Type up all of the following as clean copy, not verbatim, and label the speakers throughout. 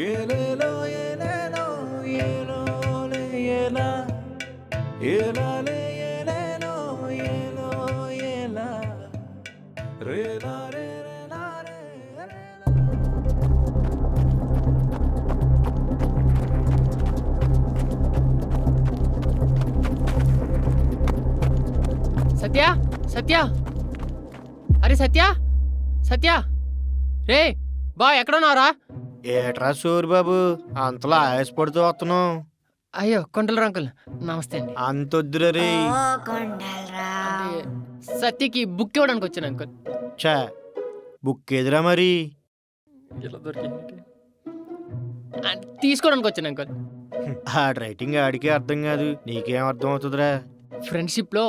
Speaker 1: ఏలేలో ఏలేలో ఏలోలే ఏలా ఏలాలే ఏలేలో ఏలో ఏలా రేలా రే రేలా రే రేలా.
Speaker 2: సత్య సత్య అరే సత్య సత్య రే బా ఎక్కడున్నారా?
Speaker 3: ఏట్రా సూరి బాబు అంతలా ఆయాసపడుతూ వస్తున్నావు?
Speaker 2: అయ్యో కొండలరా అంకుల్ నమస్తే అండి.
Speaker 3: అంతొద్దురా రే.
Speaker 2: అంటే సత్యకి బుక్ ఇవ్వడానికి వచ్చాను అంకుల్.
Speaker 3: చా బుక్ ఎదురా మరి?
Speaker 2: ఇలా దొరికింది తీసుకోవడానికి వచ్చాను అంకుల్.
Speaker 3: ఆడి రైటింగ్ ఆడికే అర్థం కాదు, నీకేం అర్థం అవుతుందిరా?
Speaker 2: ఫ్రెండ్షిప్లో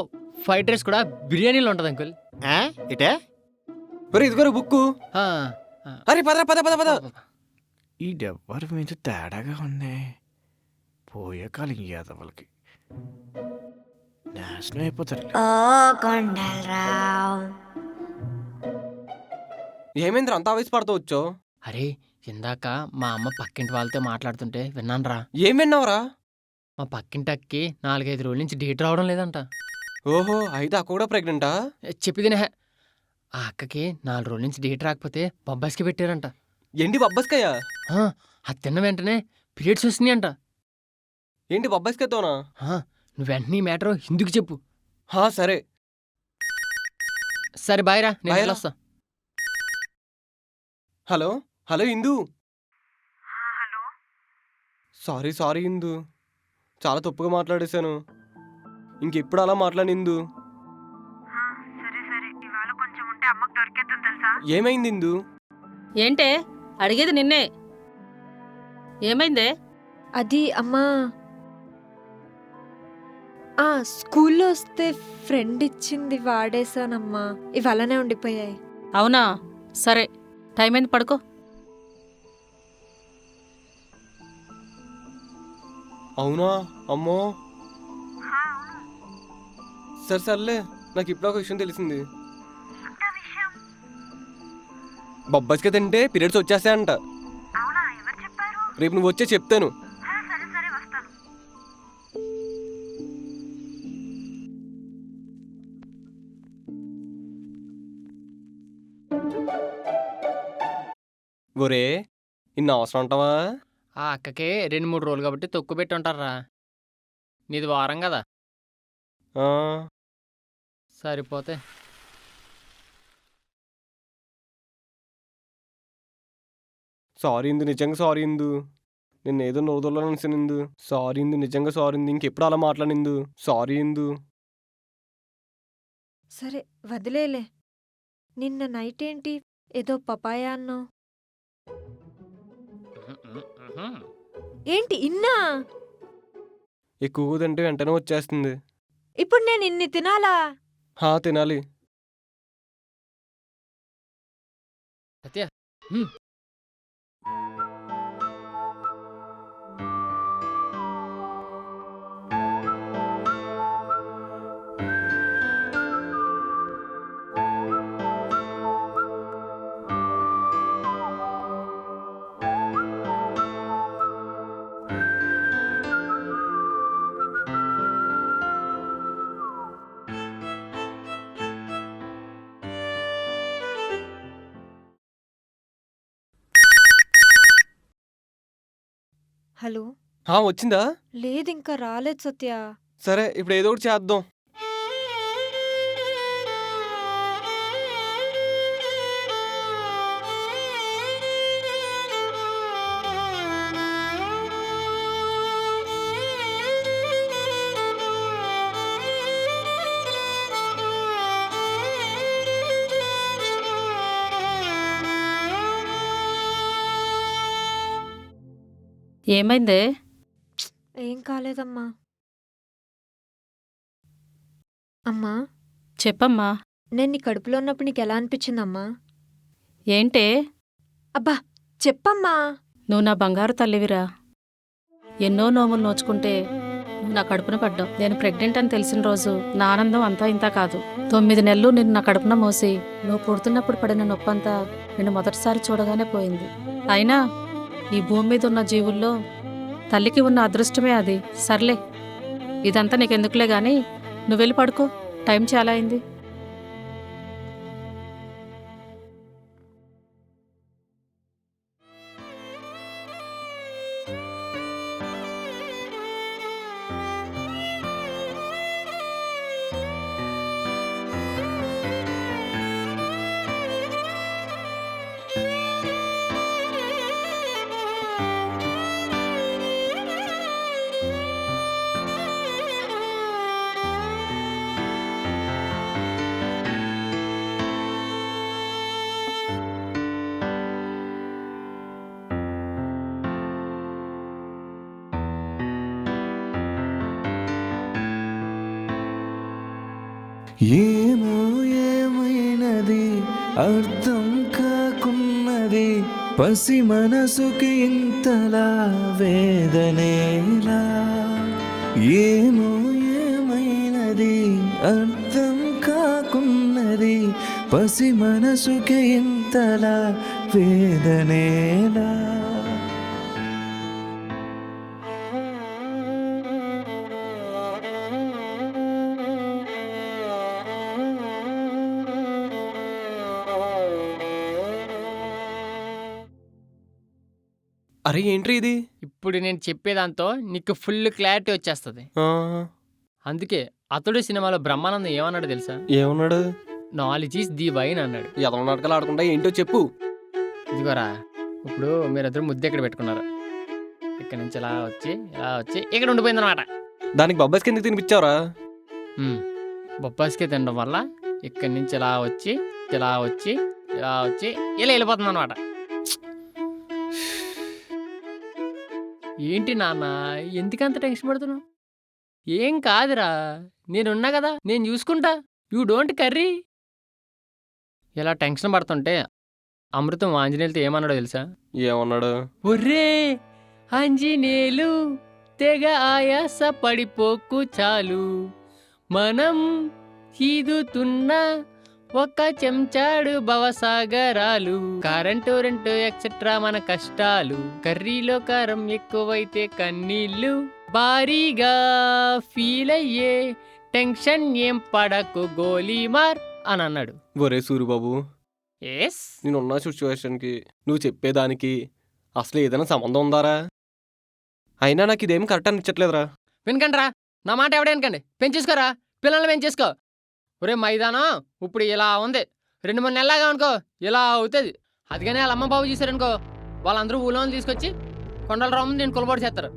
Speaker 2: ఫ్రైడ్ రైస్ కూడా బిర్యానీలో ఉంటుంది అంకుల్.
Speaker 3: ఇటే
Speaker 4: ఒరే ఇదిగోరా బుక్కు.
Speaker 2: ఆ,
Speaker 4: అరే పద పద పద పద.
Speaker 3: ఈ డెవ్వరి మీద తేడాగా ఉన్నాయి. పోయే కాలం యాదవులకి నాశనం అయిపోతారు.
Speaker 4: ఏమైందిరా అంత ఆవేశపడుతూ వచ్చో?
Speaker 2: అరే ఇందాక మా అమ్మ పక్కింటి వాళ్ళతో మాట్లాడుతుంటే విన్నానురా.
Speaker 4: ఏం విన్నావురా?
Speaker 2: మా పక్కింటి అక్కి 4-5 రోజుల నుంచి డేట్ రావడం లేదంట.
Speaker 4: ఓహో అయితే అక్క కూడా ప్రెగ్నెంటా?
Speaker 2: చెప్పిదినే ఆ అక్కకి 4 రోజుల నుంచి డేట్ రాకపోతే బొబ్బాయికి పెట్టారంట.
Speaker 4: ఏంటి బబ్బస్కాయ?
Speaker 2: అది తిన్న వెంటనే పీరియడ్స్ వస్తున్నాయంట.
Speaker 4: ఏంటి బబ్బస్కాయతోనా?
Speaker 2: నువ్వు వెంటనే ఈ మ్యాటర్ హిందూకి చెప్పు.
Speaker 4: సరే
Speaker 2: సరే బాయ్రా, నేను
Speaker 4: Bye రా.
Speaker 2: వెళ్ళొస్తా.
Speaker 4: హలో హలో ఇందు. సారీ సారీ ఇందు, చాలా తప్పుగా మాట్లాడేశాను. ఇంకెప్పుడు అలా మాట్లాడి ఇందు.
Speaker 5: సరే సరే, ఇవాళ కొంచెం ఉంటే అమ్మకు దొరికేద్దాం తెలుసా?
Speaker 4: ఏమైంది ఇందు?
Speaker 6: ఏంటే అడిగేది నిన్నే. ఏమైందే?
Speaker 7: అది అమ్మా స్కూల్లో వస్తే ఫ్రెండ్ ఇచ్చింది వాడేశానమ్మా, ఇవాళనే ఉండిపోయాయి.
Speaker 6: అవునా, సరే టైం అయింది, పడుకో.
Speaker 4: అవునా అమ్మో. సరే సర్లే, నాకు ఇప్పుడు ఒక విషయం తెలిసింది. బొబ్బస్కాయ తింటే పీరియడ్స్ వచ్చేస్తాయంట.
Speaker 5: అవునా, ఎవరు చెప్పారు?
Speaker 4: రేపు నువ్వు వచ్చే చెప్తాను.
Speaker 5: సరే సరే వస్తాను.
Speaker 4: ఒరే ఇన్ని అవసరం అంటావా?
Speaker 2: ఆ అక్కకి 2-3 రోజులు కాబట్టి తక్కువ పెట్టి ఉంటారా. నీది వారం కదా,
Speaker 4: ఆ,
Speaker 2: సరిపోతే.
Speaker 4: సారీ ఇందు, నిజంగా సారీ ఇందు. నేను ఏదో నోరుదోలో అనిసాను ఇందు. సారీ ఇందు, నిజంగా సారీ ఇందు. ఇంకెప్పుడు అలా మాట్లాడిందు. సారీ ఇందు.
Speaker 7: సరే వదిలేలే. నిన్న నైట్ ఏంటి ఏదో పపాయా అన్నావు? ఏంటి ఇన్నా?
Speaker 4: ఎక్కువ తింటే వెంటనే వచ్చేస్తుంది.
Speaker 7: ఇప్పుడు నేను ఇన్ని తినాలా?
Speaker 4: తినాలి.
Speaker 2: సత్య
Speaker 7: హలో,
Speaker 4: వచ్చిందా?
Speaker 7: లేదు ఇంకా రాలేదు సత్య.
Speaker 4: సరే ఇప్పుడు ఏదో ఒకటి చేద్దాం.
Speaker 6: ఏమైందే?
Speaker 7: ఏం కాలేదమ్మా. అమ్మా
Speaker 6: చెప్పమ్మా.
Speaker 7: నేను నీ కడుపులో ఉన్నప్పుడు నీకు ఎలా అనిపించిందమ్మా?
Speaker 6: ఏంటే?
Speaker 7: అబ్బా చెప్పమ్మా.
Speaker 6: నువ్వు నా బంగారు తల్లివిరా. ఎన్నో నోములు నోచుకుంటే నువ్వు నా కడుపున పడ్డావు. నేను ప్రెగ్నెంట్ అని తెలిసిన రోజు నా ఆనందం అంతా ఇంత కాదు. 9 నెలలు నిన్ను నా కడుపున మోసి నువ్వు పుడుతున్నప్పుడు పడిన నొప్పంతా నిన్ను మొదటిసారి చూడగానే పోయింది. అయినా ఈ భూమి మీద ఉన్న జీవుల్లో తల్లికి ఉన్న అదృష్టమే అది. సర్లే, ఇదంతా నీకెందుకులే గాని నువ్వు వెళ్ళి పడుకో, టైం చాలా అయింది.
Speaker 1: ఏమో ఏమైనది అర్థం కాకున్నది, పసి మనసుకి ఇంతలా వేదనేలా. ఏమో ఏమైనది అర్థం కాకున్నది, పసి మనసుకి ఇంతలా వేదనేలా.
Speaker 4: అరే ఏంట్రీ ఇది?
Speaker 2: ఇప్పుడు నేను చెప్పేదాంతో నీకు ఫుల్ క్లారిటీ వచ్చేస్తుంది.
Speaker 4: ఆ,
Speaker 2: అందుకే అతడు సినిమాలో బ్రహ్మానందం ఏమన్నాడు తెలుసా?
Speaker 4: ఏమన్నాడు?
Speaker 2: నాలెడ్జ్ ఈజ్ ది వైన్ అన్నాడు.
Speaker 4: ఎదవ నాటకాలు ఆడకుండా ఏంటో చెప్పు.
Speaker 2: ఇదిగోరా, ఇప్పుడు మీరిద్దరు ముద్దు ఎక్కడ పెట్టుకున్నారు, ఇక్కడ నుంచి ఇలా వచ్చి ఇక్కడ ఉండిపోయిందనమాట.
Speaker 4: దానికి బొబ్బాయికి ఎందుకు తినిపించావురా?
Speaker 2: బొప్పాస్కే తినడం వల్ల ఇక్కడి నుంచి ఇలా వచ్చి ఇలా వెళ్ళిపోతుంది అనమాట. ఏంటి నాన్న, ఎందుకంత టెన్షన్ పడుతున్నావు? ఏం కాదురా, నేనున్నా కదా, నేను చూసుకుంటా. You don't curry. ఇలా టెన్షన్ పడుతుంటే అమృతం ఆంజనేయులతో ఏమన్నాడో తెలుసా?
Speaker 4: ఏమన్నాడు?
Speaker 2: ఒర్రే ఆంజనేయులు, తెగ ఆయాస పడిపోకు చాలు, మనం ఈదుతున్న ఒక చెంచాడు భవసాగరాలు, కరెంటు రెంటు ఎక్సెట్రా మన కష్టాలు, కర్రీలో కారం ఎక్కువైతే కన్నీళ్ళు, భారీగా ఫీల్ అయ్యే టెన్షన్ ఏం పడకు గోలీమార్ అని అన్నాడు.
Speaker 4: ఒరే సూరిబాబు,
Speaker 2: ఎస్,
Speaker 4: నేనున్న సిచ్యువేషన్కి నువ్వు చెప్పేదానికి అసలు ఏదైనా సంబంధం ఉందారా? అయినా నాకు ఇదేం కరెక్ట్ అనిపించట్లేదురా.
Speaker 2: వినకండి రా, నా మాట ఎవడేనకండి. పెంచేసుకోరా, పిల్లల్ని పెంచేసుకో. ఒరే మైదానం ఇప్పుడు ఇలా ఉంది, 2-3 నెలలాగా అనుకో ఇలా అవుతుంది. అదిగానే వాళ్ళ అమ్మ బాబు చూసారనుకో, వాళ్ళందరూ ఊళ్ళోని తీసుకొచ్చి కొండలరావు నేను కొలబడి చేస్తారు.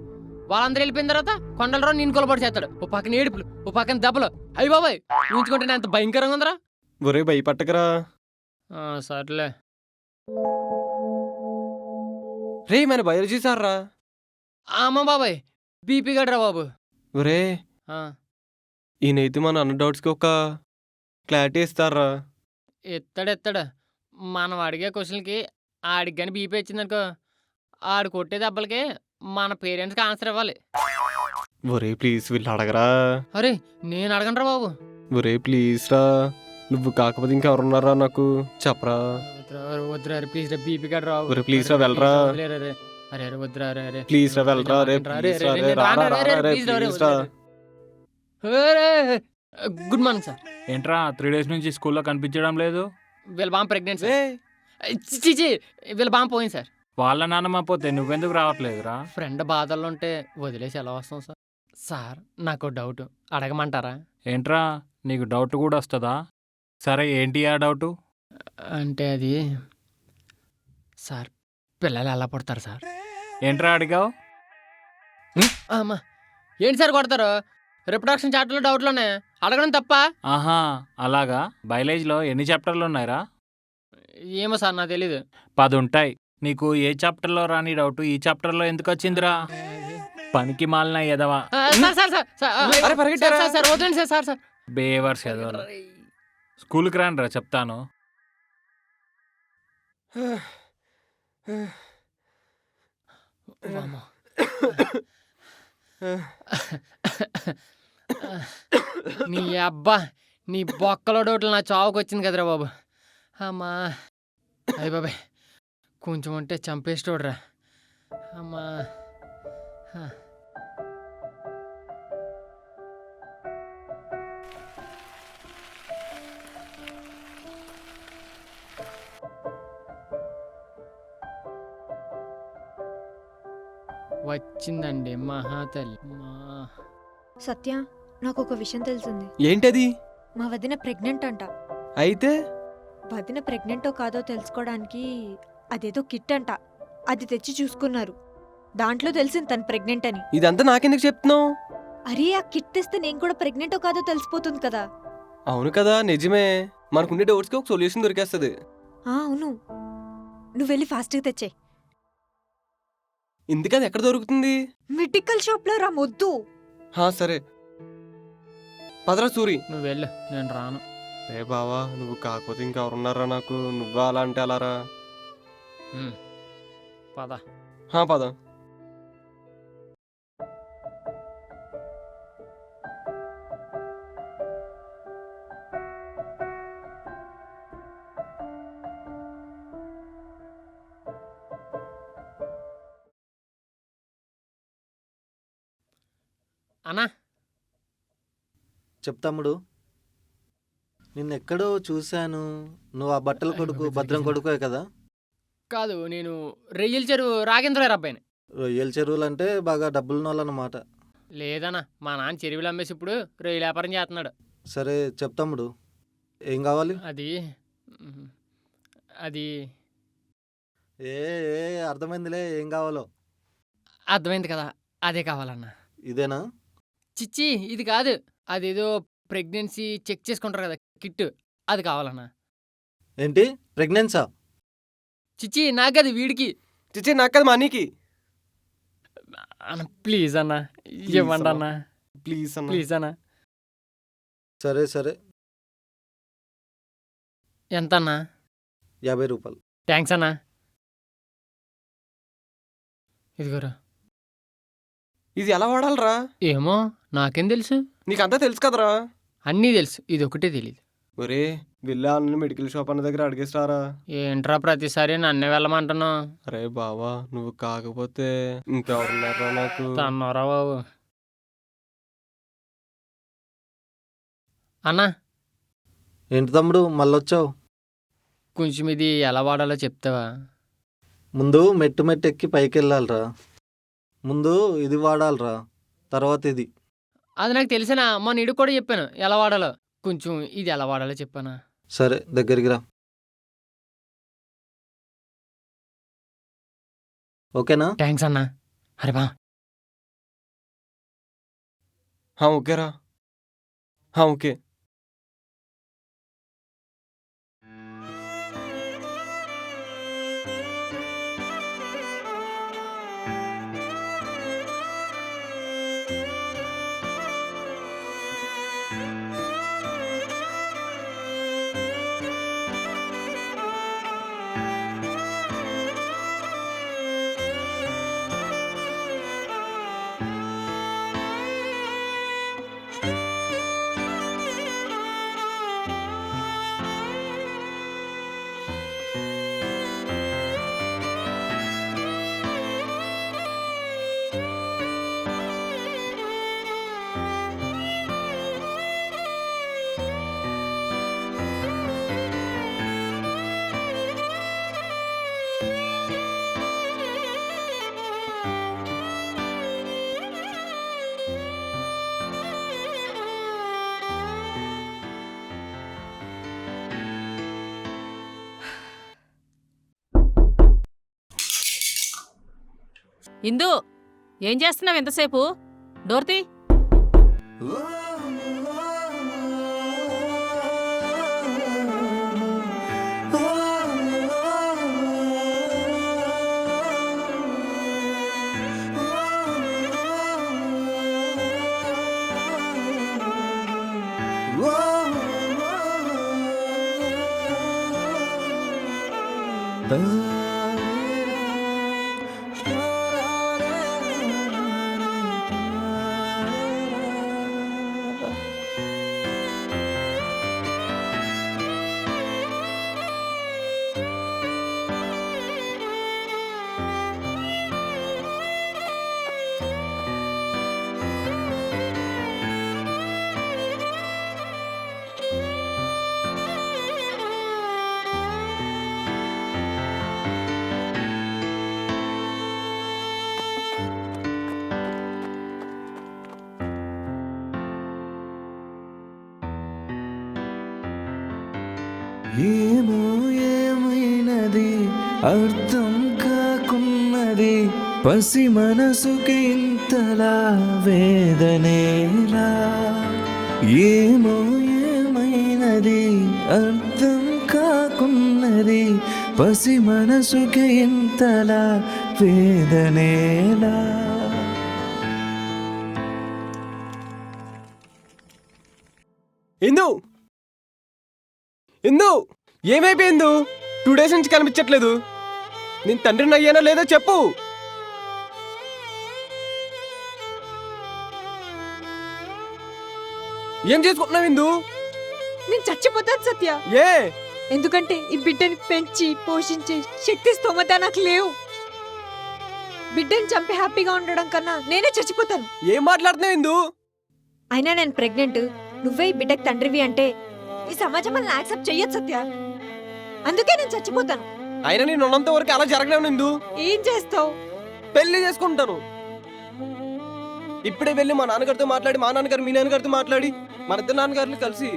Speaker 2: వాళ్ళందరూ వెళ్ళిపోయిన తర్వాత కొండలరావు నేను కొలబడి చేస్తాడు. ఓ పక్కన ఏడుపులు, ఓ పక్కన దెబ్బలు. అయ్యి బాబాయ్, ఊహించుకుంటే నేను అంత భయంకరంగా ఉందరా.
Speaker 4: ఒరే భయపట్టకరా.
Speaker 2: సర్లే.
Speaker 4: రే మన బయాలజీ సార్ రా.
Speaker 2: అమ్మ బాబాయ్, బీపీ గడ్రా బాబు.
Speaker 4: ఒరే ఈయనైతే మన అన్న డౌట్స్కి ఒక క్లారిటీ ఇస్తారా?
Speaker 2: ఎత్తాడు. మనం అడిగే క్వశ్చన్కి ఆడికి కానీ బీపీ వచ్చిందనుకో, ఆడు కొట్టే దెబ్బలకి మన పేరెంట్స్కి ఆన్సర్ ఇవ్వాలి.
Speaker 4: ఒరే ప్లీజ్ వీళ్ళు అడగరా.
Speaker 2: అరే నేను అడగండ్రా బాబు.
Speaker 4: ఒరే ప్లీజ్ రా, నువ్వు కాకపోతే ఇంకెవరున్నారా నాకు చెప్పరా.
Speaker 2: వద్దురా ప్లీజ్ రా, బీపీ గడ్రా బాబు.
Speaker 4: ఒరే ప్లీజ్ రా వెళ్ళరా.
Speaker 2: అరే వద్దురా రే
Speaker 4: ప్లీజ్ రా వెళ్ళరా. రే ప్లీజ్ రా, రే రారా రారా రే ప్లీజ్ రా.
Speaker 2: Good morning sir.
Speaker 8: ఏంట్రా 3 days నుంచి స్కూల్లో కనిపించడం లేదు?
Speaker 2: వీళ్ళ బామ్మ ప్రెగ్నెంట్ సార్. చిచి, వీళ్ళ బామ్మ పోయింది సార్.
Speaker 8: వాళ్ళ నాన్నమ్మ పోతే నువ్వెందుకు రావట్లేదురా?
Speaker 2: ఫ్రెండ్ బాధల్లో ఉంటే వదిలేసి ఎలా వస్తాం సార్? సార్ నాకు డౌట్, అడగమంటారా?
Speaker 8: ఏంట్రా నీకు డౌట్ కూడా వస్తుందా? సరే ఏంటి ఆ డౌటు?
Speaker 2: అంటే అది సార్, పిల్లలు ఎలా పుడతారు సార్?
Speaker 8: ఏంట్రా అడిగావు?
Speaker 2: అమ్మా, ఏంటి సార్ కొడతారు? రిప్రొడక్షన్ చాప్టర్లో డౌట్లోనే అడగడం తప్ప?
Speaker 8: ఆహా అలాగా. బయాలజీలో ఎన్ని చాప్టర్లు ఉన్నాయిరా?
Speaker 2: ఏమో సార్ నాకు తెలీదు.
Speaker 8: 10 ఉంటాయి. నీకు ఏ చాప్టర్లో రాని డౌట్ ఈ చాప్టర్లో ఎందుకు వచ్చిందిరా? పనికి మాలిన ఎదవా.
Speaker 4: అరే పరిగెట్టారా?
Speaker 2: సార్ వద్దండి సార్. సార్ సార్
Speaker 8: బేవర్స్ ఎదవలు. స్కూల్కి రానిరా చెప్తాను.
Speaker 2: వామ్మో. నీ అబ్బా, నీ బొక్కలో డౌట్లు నా చావుకు వచ్చింది కదరా బాబు. అమ్మా అయ్య బాబాయ్, కొంచెం ఉంటే చంపేసి చూడరా. అమ్మా హ. వచ్చిందండి మహాతల్లి
Speaker 7: సత్య, నాకు ఒక విషయం తెలిసింది.
Speaker 4: ఏంటది?
Speaker 7: మా వదిన ప్రెగ్నెంట్ అంట.
Speaker 4: అయితే
Speaker 7: వదిన ప్రెగ్నెంటో కాదో తెలుసుకోవడానికి అదేదో కిట్ అంట, అది తెచ్చి చూసుకున్నారు. దాంట్లో తెలిసింది తను ప్రెగ్నెంట్ అని.
Speaker 4: ఇదంతా నాకెందుకు చెప్తున్నావు?
Speaker 7: అరే, ఆ కిట్ తెస్తే నేను కూడా ప్రెగ్నెంటో కాదో తెలిసిపోతుంది కదా.
Speaker 4: అవును కదా, నిజమే. మనకుండే డౌట్స్కి ఒక సొల్యూషన్ దొరికేస్తుంది.
Speaker 7: అవును, నువ్వు వెళ్ళి ఫాస్ట్గా తెచ్చే.
Speaker 4: ఇందుకు అది ఎక్కడ దొరుకుతుంది?
Speaker 7: మెడికల్ షాప్లో రా మొద్దు.
Speaker 4: సరే పదరా సూరి.
Speaker 2: నువ్వు వెళ్ళు, నేను రాను.
Speaker 4: రే బావా, నువ్వు కాకపోతే ఇంకెవరున్నారా నాకు? నువ్వా అలా అంటే అలారా?
Speaker 2: పద.
Speaker 4: పద.
Speaker 2: అన్నా,
Speaker 9: చెప్తాముడు, నిన్నెక్కడో చూశాను. నువ్వు ఆ బట్టల కొడుకు భద్రం కొడుకే కదా?
Speaker 2: కాదు, నేను రెయ్యల చెరువు రాగేంద్ర అబ్బాయిని.
Speaker 9: రొయ్యల చెరువులు అంటే బాగా డబ్బులున్నోళ్ళన్నమాట.
Speaker 2: లేదన్నా, మా నాన్న చెరువులు అమ్మేసి ఇప్పుడు రొయ్యల వ్యాపారం చేస్తున్నాడు.
Speaker 9: సరే చెప్తాముడు, ఏం కావాలి?
Speaker 2: అది అది
Speaker 9: ఏ ఏ అర్థమైందిలే, ఏం కావాలో.
Speaker 2: అర్థమైంది కదా, అదే కావాలన్నా.
Speaker 9: ఇదేనా?
Speaker 2: చిచ్చి, ఇది కాదు. అదేదో ప్రెగ్నెన్సీ చెక్ చేసుకుంటారు కదా కిట్, అది కావాలన్నా.
Speaker 9: ఏంటి, ప్రెగ్నెన్సా?
Speaker 2: చిచ్చి, నాకది వీడికి.
Speaker 4: చిచ్చి, నాకు కదా, మా నీకి.
Speaker 2: అన్న ప్లీజ్ అన్నా, ఇవ్వండి అన్నా,
Speaker 4: ప్లీజ్ అన్న.
Speaker 2: ప్లీజ్ అన్నా.
Speaker 9: సరే సరే,
Speaker 2: ఎంత అన్నా?
Speaker 9: 50 రూపాయలు.
Speaker 2: థ్యాంక్స్ అన్నా. ఇదిగోరా.
Speaker 4: ఇది ఎలా వాడాలరా?
Speaker 2: ఏమో, నాకేం తెలుసు?
Speaker 4: నీకంతా తెలుసు కదరా.
Speaker 2: అన్నీ తెలుసు, ఇది ఒకటే తెలీదు.
Speaker 4: ఒరే, వెళ్ళా అన్న మెడికల్ షాప్ అన్న దగ్గర అడిగేస్తారా?
Speaker 2: ఏంట్రా ప్రతిసారి నన్నే వెళ్ళమంటున్నావు?
Speaker 4: అరే బావా, నువ్వు కాకపోతే ఇంకెవరున్నారా నాకు?
Speaker 2: తన్నోరా బాబు. అన్నా,
Speaker 9: ఏంటి తమ్ముడు మళ్ళొచ్చావు?
Speaker 2: కొంచెం ఇది ఎలా వాడాలో చెప్తావా?
Speaker 9: ముందు మెట్టు మెట్టు ఎక్కి పైకి వెళ్ళాలిరా. ముందు ఇది వాడాలిరా, తర్వాత ఇది.
Speaker 2: అది నాకు తెలిసినా, మొన్న ఇడు కూడా చెప్పాను ఎలా వాడాలో. కొంచెం ఇది ఎలా వాడాలో చెప్పానా?
Speaker 9: సరే దగ్గరికి రా. ఓకేనా?
Speaker 2: థ్యాంక్స్ అన్నా. అరే బా.
Speaker 4: ఓకేరా. ఓకే.
Speaker 6: ఇందు, ఏం చేస్తున్నావు ఎంతసేపు? డోర్తి.
Speaker 1: ఏమో ఏమైనది అర్థం కాకున్నది పసి మనసుకి ఇంతలా వేదనేలా ఏమో ఏమైనది అర్థం కాకున్నది పసి మనసుకి ఇంతలా వేదనేలా.
Speaker 4: ఇందు ఇందు ఏమైపోయింది? 2 days నుంచి కనిపించట్లేదు. నేను తండ్రిని అయ్యానో లేదో చెప్పు. ఏం చేసుకుంటున్నావు ఇందు?
Speaker 7: నేను చచ్చిపోతాను సత్య.
Speaker 4: ఏ
Speaker 7: ఎందుకంటే ఈ బిడ్డని పెంచి పోషించే శక్తి స్తోమత నాకు లేవు. బిడ్డని చంపి హ్యాపీగా ఉండడం కన్నా నేనే చచ్చిపోతాను.
Speaker 4: ఏం మాట్లాడుతున్నావు ఇందు?
Speaker 7: అయినా నేను ప్రెగ్నెంట్, నువ్వే ఈ బిడ్డకి తండ్రివి అంటే ఈ సమాజం మనల్ని యాక్సెప్ట్ చెయ్యొచ్చు సత్య. అందుకే నేను చచ్చిపోతాను.
Speaker 4: అయినా నేను ఉన్నంత వరకు అలా జరగలేను ఇందు.
Speaker 7: ఏం చేస్తావు?
Speaker 4: పెళ్లి చేసుకుంటాను. ఇప్పుడే వెళ్ళి మా నాన్నగారితో మాట్లాడి, మా నాన్నగారు మీ నాన్నగారితో మాట్లాడి మన ఇద్దరు నాన్నగారులు కలిసి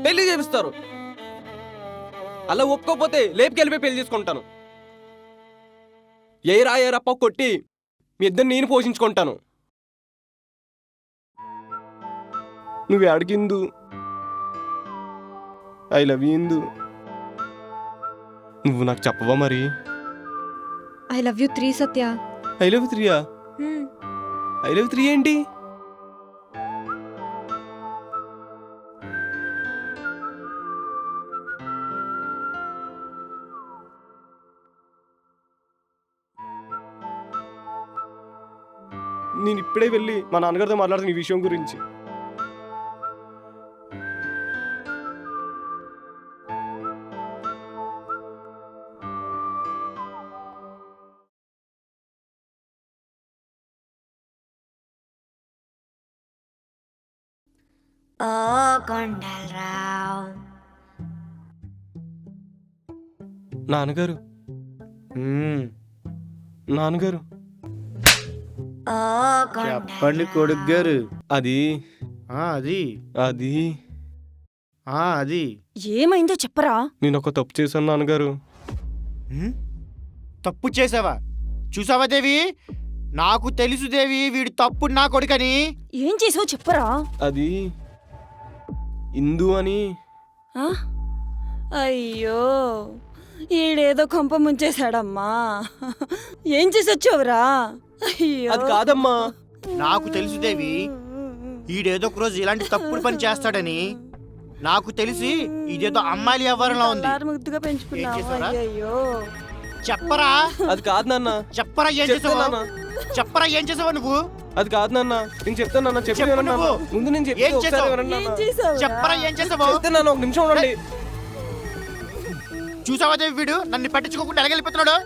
Speaker 4: పెళ్లి చేపిస్తారు. అలా ఒప్పుకోకపోతే లేపుకెళ్ళిపోయి పెళ్లి చేసుకుంటాను. ఏ రాయరప్ప కొట్టి మీ ఇద్దరు నేను పోషించుకుంటాను. నువ్వు అడిగిందు ఐ లవ్ యూ ఇందు. నువ్వు నాకు చెప్పవా మరి?
Speaker 7: I love you 3 Satya.
Speaker 4: I love 3 I love 3 ఏంటి? నేను ఇప్పుడే వెళ్ళి మా నాన్నగారితో మాట్లాడుతున్న ఈ విషయం గురించి.
Speaker 5: ఓ కొండలరావు.
Speaker 4: నాన్నగారు నాన్నగారు
Speaker 5: ఓ
Speaker 3: చెప్పండి కొడుకు గారు.
Speaker 4: అది
Speaker 3: అది
Speaker 4: అది
Speaker 3: అది
Speaker 10: ఏమైందో చెప్పరా?
Speaker 4: నేను ఒక తప్పు చేశాను నాన్నగారు.
Speaker 3: తప్పు చేసావా? చూసావా దేవి? నాకు తెలుసు దేవి, వీడు తప్పుడు నా కొడుకని.
Speaker 10: ఏం చేసావు చెప్పరా?
Speaker 4: అది ఇందు అని.
Speaker 10: ఆ? అయ్యో, ఈడేదో కొంప ముంచేశాడమ్మా. ఏం చేసొచ్చావురా? అయ్యో,
Speaker 4: అది కాదమ్మా.
Speaker 3: నాకు తెలుసు దేవి, ఈడేదో ఒక రోజు ఇలాంటి తప్పుడు పని చేస్తాడని. నాకు తెలిసి ఇదేదో అమ్మాయిల వ్యవహారంలో ఉంది.
Speaker 10: అల్లారు ముద్దుగా పెంచుకున్నావు.
Speaker 3: ఏం చేశావురా?
Speaker 10: అయ్యో,
Speaker 3: చెప్పరా?
Speaker 4: అది కాదు నాన్న.
Speaker 3: చెప్పరా ఏం చేసావు?
Speaker 4: చెప్తానా?
Speaker 3: చెప్పరా ఏం చేసావు నువ్వు?
Speaker 4: అది కాదు నాన్న. నేను చెప్తాను నాన్న.
Speaker 3: చెప్పు
Speaker 4: చెప్పు
Speaker 3: నువ్వు.
Speaker 4: ముందు నేను
Speaker 3: ఏం
Speaker 4: చెప్పి ఒకసారి
Speaker 3: చేసావు?
Speaker 4: వినండి
Speaker 10: ఏం
Speaker 4: నాన్న.
Speaker 10: చేసావురా?
Speaker 3: చెప్పరా ఏం చేసావు?
Speaker 4: చెప్తాను నాన్న, ఒక నిమిషం ఉండండి.
Speaker 3: చూసావా దేవి, వీడు నన్ను పట్టించుకోకుండా ఎలాగెళ్ళిపోతున్నాడు.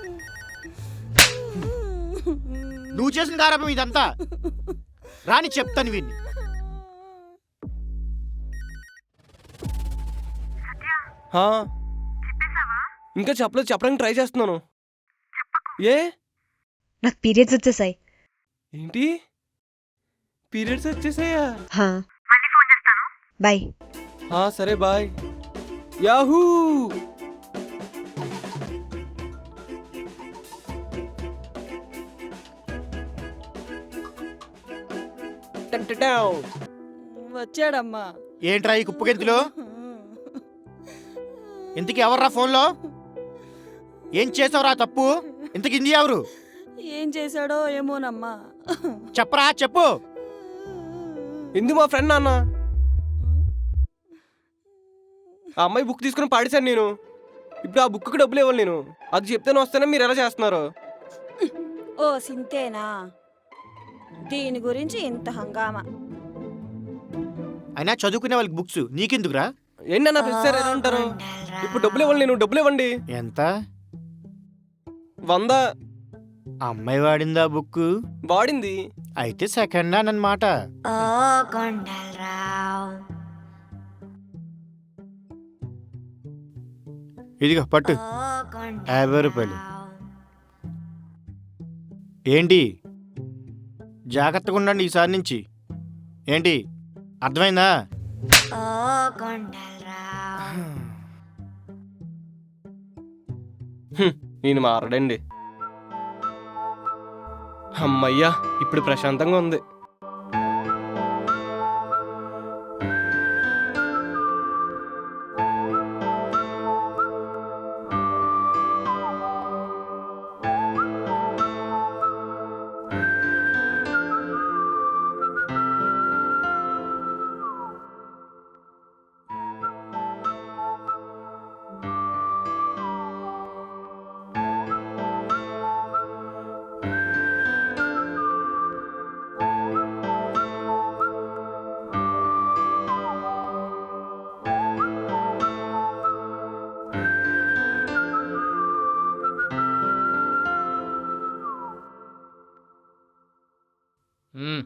Speaker 3: నువ్వు చేసిన గారాబం ఇదంతా. రాని చెప్తాను వీడిని.
Speaker 4: హా, ఇంకా చెప్పలేదు. చెప్పడానికి ట్రై చేస్తున్నాను. ఏ
Speaker 7: నాకు పీరియడ్స్ వచ్చేసాయి.
Speaker 4: ఏంటి? పీరియడ్స్ వచ్చేసాయా?
Speaker 5: మళ్ళీ ఫోన్ చేస్తాను.
Speaker 7: బాయ్.
Speaker 4: సరే బాయ్. యాహూ.
Speaker 10: వచ్చాడమ్మా.
Speaker 3: ఏంట్రా ఈ కుప్పు గెంతులు? ఇంతకీ ఎవర్రా ఫోన్లో? ఏం చేసావురా తప్పు? ఇంతకి ఇంది ఎవరు?
Speaker 10: ఏం చేశాడో ఏమోనమ్మా.
Speaker 3: చెప్పరా చెప్పు.
Speaker 4: ఇందు మా ఫ్రెండ్ నాన్న. ఆ అమ్మాయి బుక్ తీసుకుని పాడేశాను నేను. ఇప్పుడు ఆ బుక్కి డబ్బులు ఇవ్వాలి నేను. అది చెప్తేనే వస్తేనే మీరు ఎలా చేస్తున్నారు?
Speaker 10: ఓ సింతేనా? దీని గురించి ఇంత హంగామా.
Speaker 3: అయినా చదువుకునే వాళ్ళకి బుక్స్ నీకెందుకురా?
Speaker 4: ఏంటన్నా పిలిచారు? ఎలా ఉంటారు? ఇప్పుడు డబ్బులు ఇవ్వాలి నేను. డబ్బులు ఇవ్వండి.
Speaker 3: ఎంత?
Speaker 4: 100.
Speaker 3: అమ్మాయి వాడిందా బుక్?
Speaker 4: వాడింది.
Speaker 3: అయితే సెకండ్ హ్యాండ్ అన్నమాట.
Speaker 5: ఓ కొండలరావు.
Speaker 3: ఇదిగో పట్టు.
Speaker 5: ఓ
Speaker 3: 50 రూపాయలు. ఏంటి? జాగ్రత్తగా ఉండండి ఈసారి నుంచి. ఏంటి అర్థమైందా?
Speaker 5: ఓ కొండలరావు.
Speaker 4: నేను మారడండి. అమ్మయ్యా, ఇప్పుడు ప్రశాంతంగా ఉంది.
Speaker 2: ఉమ్.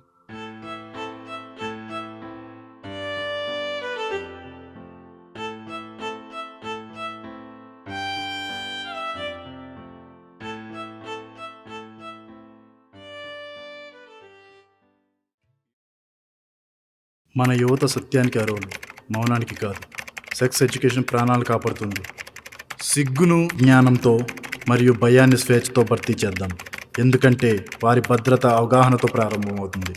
Speaker 11: మన యువత సత్యానికి అర్హులు, మౌనానికి కాదు. సెక్స్ ఎడ్యుకేషన్ ప్రాణాలు కాపాడుతుంది. సిగ్గును జ్ఞానంతో మరియు భయాన్ని స్వేచ్ఛతో భర్తీ చేద్దాం. ఎందుకంటే వారి భద్రత అవగాహనతో ప్రారంభమవుతుంది.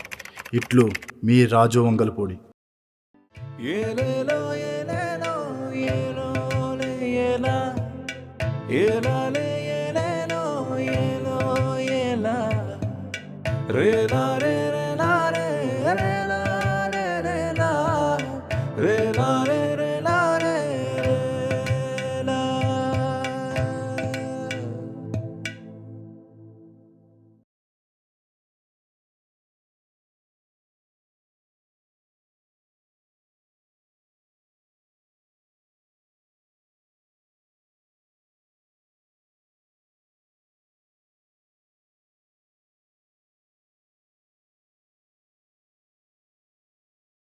Speaker 11: ఇట్లు మీ రాజు వంగలపూడి.
Speaker 1: ఏలేలో ఏలేలో ఏలోలే ఏలా ఏలాలే ఏలేలో ఏలో ఏలా రేలా రే